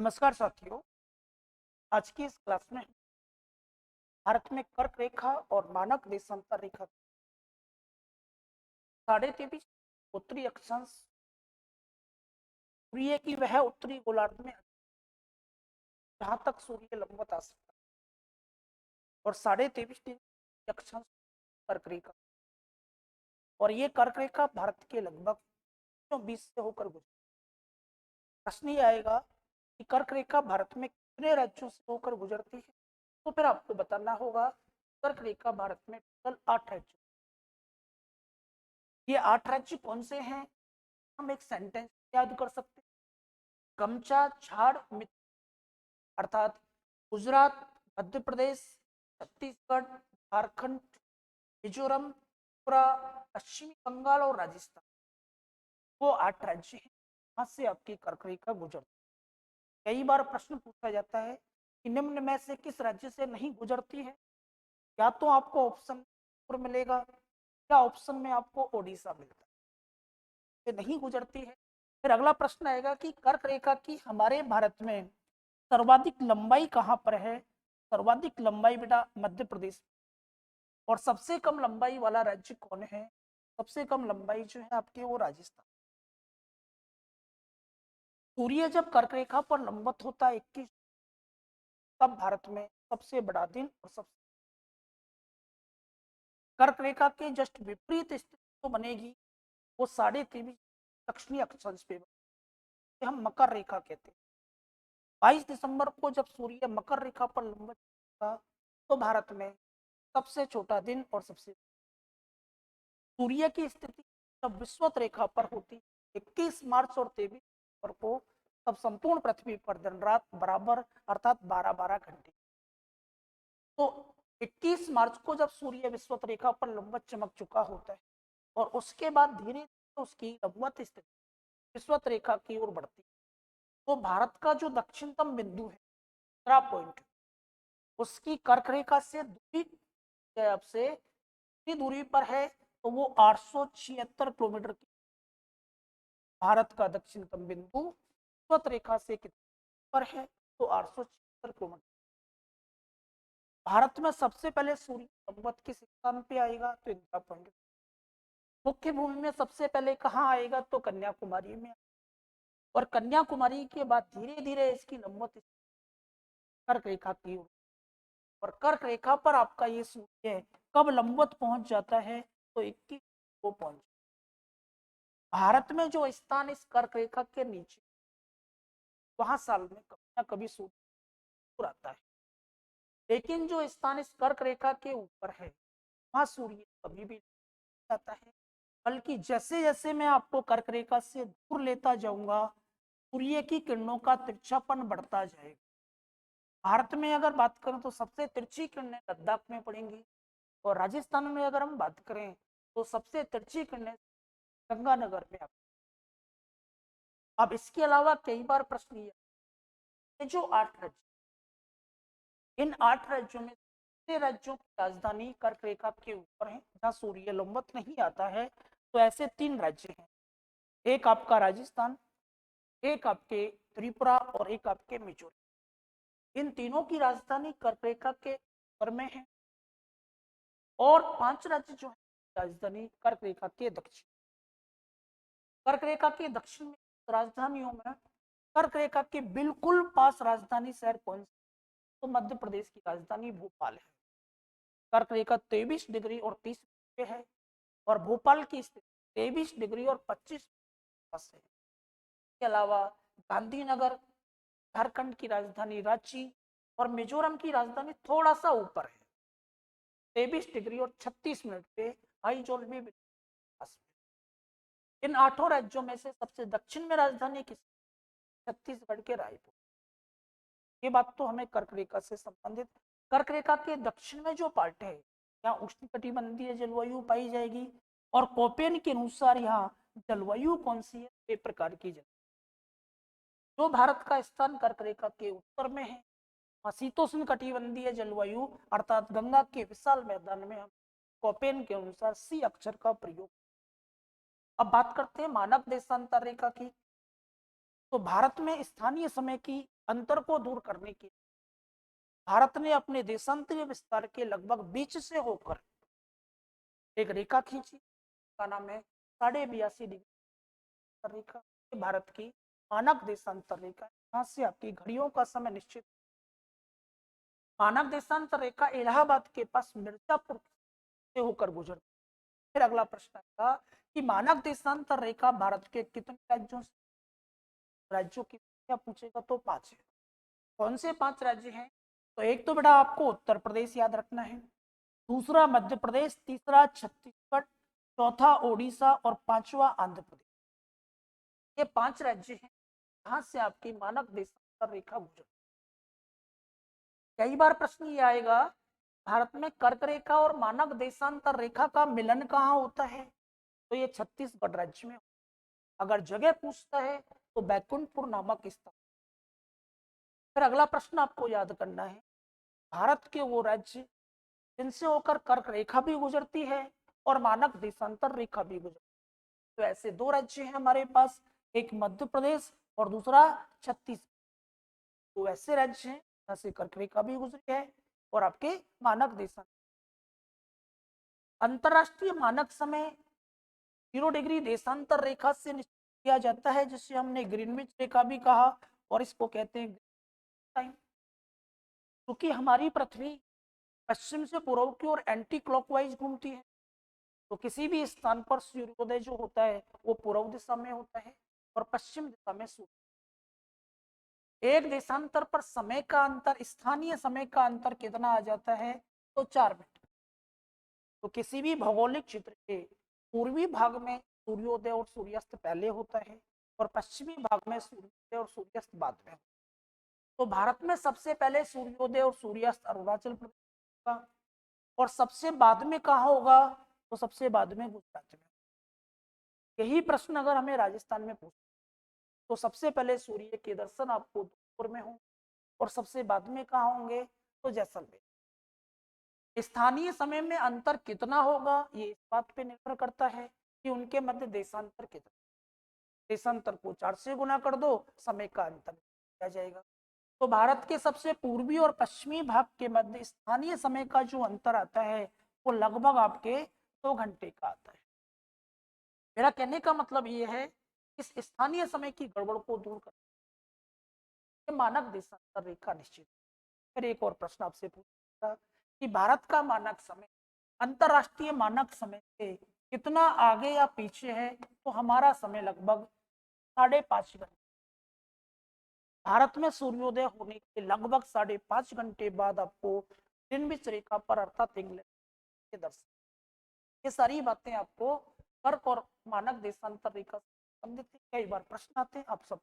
नमस्कार साथियों। आज की इस क्लास में भारत में कर्क रेखा और मानक देशांतर रेखा 23.5 उत्तरी अक्षांश सूर्य की वह उत्तरी गोलार्ध में जहां तक सूर्य लंबवत आ सकता है और 23.5 डिग्री अक्षांश कर्क रेखा। और ये कर्क रेखा भारत के लगभग 20 से होकर गुजरती। प्रश्न ये आएगा कि कर्क रेखा भारत में कितने राज्यों से होकर गुजरती है, तो फिर आपको बताना होगा कर्क रेखा भारत में टोटल 8 राज्य। ये 8 राज्य कौन से हैं? हम एक सेंटेंस याद कर सकते हैं। गमचा झाड़ मित्र, अर्थात गुजरात, मध्य प्रदेश, छत्तीसगढ़, झारखंड, मिजोरम, त्रिपुरा, पश्चिमी बंगाल और राजस्थान, वो 8 राज्य हैं वहां से आपकी कर्क रेखा गुजरती है। कई बार प्रश्न पूछा जाता है कि निम्न में से किस राज्य से नहीं गुजरती है। या तो आपको ऑप्शन मिलेगा या ऑप्शन में आपको ओडिशा मिलता है, नहीं गुजरती है। फिर अगला प्रश्न आएगा कि कर्क रेखा की हमारे भारत में सर्वाधिक लंबाई कहां पर है? सर्वाधिक लंबाई बेटा मध्य प्रदेश। और सबसे कम लंबाई वाला राज्य कौन है? सबसे कम लंबाई जो है आपके वो राजस्थान। सूर्य जब कर्क रेखा पर लंबवत होता है 21, तब भारत में सबसे बड़ा दिन और सबसे कर्क रेखा के जस्ट विपरीत स्थिति तो बनेगी वो 23.5 दक्षिणी अक्षांश पे, हम मकर रेखा कहते हैं। 22 दिसंबर को जब सूर्य मकर रेखा पर लंबवत होगा तो भारत में सबसे छोटा दिन और सबसे सूर्य की स्थिति जब विषुवत रेखा पर होती 21 मार्च और 23 दिसंबर को, तब संपूर्ण पृथ्वी पर दिन रात बराबर अर्थात 12-12 घंटे। तो 21 मार्च को जब सूर्य विषुवत रेखा पर लंबवत चमक चुका होता है और उसके बाद धीरे धीरे उसकी लंबवत स्थिति विषुवत रेखा की ओर बढ़ती है, तो भारत का जो दक्षिणतम बिंदु है पॉइंट, उसकी कर्क रेखा से दूरी आपसे कितनी दूरी पर है? तो वो 876 किलोमीटर की। भारत का दक्षिणतम बिंदु विषुवत रेखा से कितने पर है? तो 876 किलोमीटर। भारत में सबसे पहले सूर्य लंबवत किस स्थान पे आएगा? तो इंदिरा पॉइंट। मुख्य भूमि में सबसे पहले कहाँ आएगा? तो कन्याकुमारी में। और कन्याकुमारी के बाद धीरे धीरे इसकी लंबवत कर्क रेखा की ओर, और कर्क रेखा पर आपका ये सूर्य कब लंबवत पहुंच जाता है? तो 21 को पहुंच। भारत में जो स्थान इस कर्क रेखा के नीचे, वहां साल में कभी ना कभी सूर्य आता है। लेकिन जो स्थान इस कर्क रेखा के ऊपर है वहां सूर्य कभी भी नहीं आता है। बल्कि जैसे जैसे मैं आपको कर्क रेखा से दूर लेता जाऊंगा सूर्य की किरणों का तिरछापन बढ़ता जाएगा। भारत में अगर बात करें तो सबसे तिरछी किरणें लद्दाख में पड़ेंगी, और राजस्थान में अगर हम बात करें तो सबसे तिरछी किरणें गंगानगर में। अब इसके अलावा कई बार प्रश्न ये जो 8 राज्य, इन 8 राज्यों में कितने राज्यों की राजधानी कर्क रेखा के ऊपर है जहां सूर्य लंबवत नहीं आता है? तो ऐसे 3 राज्य हैं। एक आपका राजस्थान, एक आपके त्रिपुरा और एक आपके मिजोरम। इन तीनों की राजधानी कर्क रेखा के ऊपर में है। और 5 राज्य जो है राजधानी कर्क रेखा के दक्षिण। कर्क रेखा के दक्षिण में राजधानियों में कर्क रेखा के बिल्कुल पास राजधानी शहर कौन सा? तो मध्य प्रदेश की राजधानी भोपाल है। कर्क रेखा 23 डिग्री और 30 पे है, और भोपाल की स्थिति 23 डिग्री और 25 है। इसके अलावा गांधीनगर, झारखंड की राजधानी रांची और मिजोरम की राजधानी थोड़ा सा ऊपर है 23 डिग्री और 36 मिनट पे आइजोल में। इन 8 राज्यों में से सबसे दक्षिण में राजधानी किस? छत्तीसगढ़ के रायपुर। ये बात तो हमें कर्क रेखा से संबंधित। कर्क रेखा के दक्षिण में जो पार्ट है यहाँ उष्णकटिबंधीय जलवायु पाई जाएगी, और कोपेन के अनुसार यहाँ जलवायु कौन सी है? ये प्रकार की जलवायु। जो भारत का स्थान कर्क रेखा के उत्तर में है शीतोष्ण कटिबंधीय जलवायु, अर्थात गंगा के विशाल मैदान में हम कोपेन के अनुसार सी अक्षर का प्रयोग। अब बात करते हैं मानक देशांतर रेखा की। तो भारत में स्थानीय समय की अंतर को दूर करने के लिए भारत ने अपने देशांतरीय विस्तार के लगभग बीच से होकर एक रेखा खींची, का नाम है 82.5 डिग्री रेखा। भारत की मानक देशांतर रेखा, यहाँ से आपकी घड़ियों का समय निश्चित। मानक देशांतर रेखा इलाहाबाद के पास मिर्जापुर से होकर गुजरती। फिर अगला प्रश्न आएगा कि मानक देशांतर रेखा भारत के कितने राज्यों से, राज्यों की संख्या पूछेगा तो 5 है। कौन से 5 राज्य हैं? तो एक तो बेटा आपको उत्तर प्रदेश याद रखना है, दूसरा मध्य प्रदेश, तीसरा छत्तीसगढ़, चौथा ओडिशा और पांचवा आंध्र प्रदेश। ये 5 राज्य हैं जहां से आपकी मानक देशांतर रेखा गुजरती। कई बार प्रश्न ये आएगा, भारत में कर्क रेखा और मानक देशांतर रेखा का मिलन कहाँ होता है? तो ये छत्तीसगढ़ राज्य में। अगर जगह पूछता है तो बैकुंठपुर नामक स्थान। फिर अगला प्रश्न आपको याद करना है, भारत के वो राज्य जिनसे होकर कर्क रेखा भी गुजरती है और मानक देशांतर रेखा भी गुजरती है। तो ऐसे 2 राज्य हैं हमारे पास, एक मध्य प्रदेश और दूसरा छत्तीसगढ़। तो ऐसे राज्य हैं जहां से कर्क रेखा भी गुजरी है और आपके मानक देशांतर। अंतरराष्ट्रीय मानक समय 0 डिग्री देशांतर रेखा से निश्चित किया जाता है, जिसे हमने ग्रीनविच रेखा भी कहा और इसको कहते हैं टाइम। क्योंकि हमारी पृथ्वी पश्चिम से पूर्व की ओर एंटी क्लॉकवाइज घूमती है, तो किसी भी स्थान पर सूर्योदय जो होता है वो पूर्व दिशा में होता है और पश्चिम दिशा में सूर्य। एक देशांतर पर समय का अंतर, स्थानीय समय का अंतर कितना आ जाता है? तो 4 मिनट। तो किसी भी भौगोलिक क्षेत्र के पूर्वी भाग में सूर्योदय और सूर्यास्त पहले होता है और पश्चिमी भाग में सूर्योदय और सूर्यास्त बाद में। तो भारत में सबसे पहले सूर्योदय और सूर्यास्त अरुणाचल प्रदेश का, और सबसे बाद में कहाँ होगा? तो सबसे बाद में गुजरात में। यही प्रश्न अगर हमें राजस्थान में पूछे तो सबसे पहले सूर्य के दर्शन आपको जोधपुर में हो और सबसे बाद में कहाँ होंगे? तो जैसलमेर। स्थानीय समय में अंतर कितना होगा ये इस बात पे निर्भर करता है कि उनके मध्य देशांतर कितना। देशांतर को 4 से गुना कर दो, समय का अंतर आ जाएगा। तो भारत के सबसे पूर्वी और पश्चिमी भाग के मध्य स्थानीय समय का जो अंतर आता है वो लगभग आपके 2 घंटे का आता है। मेरा कहने का मतलब ये है, इस स्थानीय समय की गड़बड़ को दूर कर मानक देशांतर रेखा निश्चित। फिर एक और प्रश्न आपसे पूछा कि भारत का मानक समय अंतरराष्ट्रीय मानक समय से कितना आगे या पीछे है? तो हमारा समय लगभग 5.5 घंटे। भारत में सूर्योदय होने के लगभग 5.5 घंटे बाद आपको ग्रीनविच रेखा पर अर्थात इंग्लैंड के दर्शन। ये सारी बातें आपको कर्क और मानक देशांतर रेखा से संबंधित कई बार प्रश्न आते हैं, आप सब